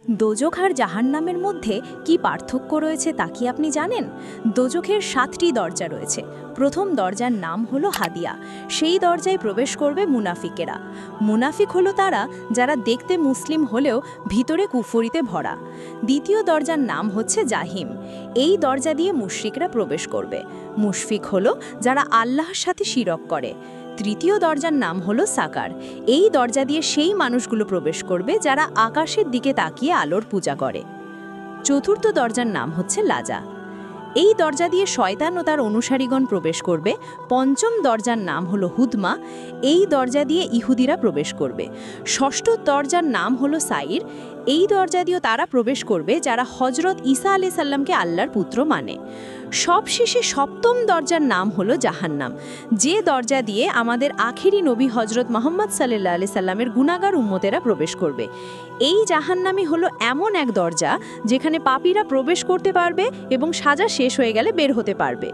দোজখ আর জাহান্নামের মধ্যে কি পার্থক্য রয়েছে তা কি আপনি জানেন? দোজখের 7টি দরজা রয়েছে। প্রথম দরজার নাম হলো হাদিয়া। সেই দরজায় প্রবেশ করবে মুনাফিকেরা। মুনাফিক হলো তারা যারা দেখতে মুসলিম হলেও ভিতরে কুফরিতে ভরা। দ্বিতীয় দরজার নাম হচ্ছে জাহিম। এই দরজা দিয়ে মুশরিকরা প্রবেশ করবে। মুশফিক হলো যারা আল্লাহর সাথে শিরক করে। তৃতীয় দরজার নাম হলো সাকার। এই দরজা দিয়ে সেই মানুষগুলো প্রবেশ করবে যারা আকাশের দিকে তাকিয়ে আলোর পূজা করে। চতুর্থ দরজার নাম হচ্ছে লাজা। এই দরজা দিয়ে শয়তান ও তার অনুসারীগণ প্রবেশ করবে। পঞ্চম দরজার নাম হলো হুদমা। এই দরজা দিয়ে ইহুদিরা প্রবেশ করবে। ষষ্ঠ দরজার নাম হলো সাইর। এই দরজা দিয়ে তারা প্রবেশ করবে যারা হজরত ঈসা আলাইহিস সালামকে আল্লাহর পুত্র মানে। সবশেষে সপ্তম দরজার নাম হলো জাহান্নাম, যে দরজা দিয়ে আমাদের আখেরি নবী হজরত মুহাম্মদ সাল্লাল্লাহু আলাইহি সাল্লামের গুনাহগার উম্মতেরা প্রবেশ করবে। এই জাহান্নামই হলো এমন এক দরজা যেখানে পাপীরা প্রবেশ করতে পারবে এবং সাজা শেষ হয়ে গেলে বের হতে পারবে।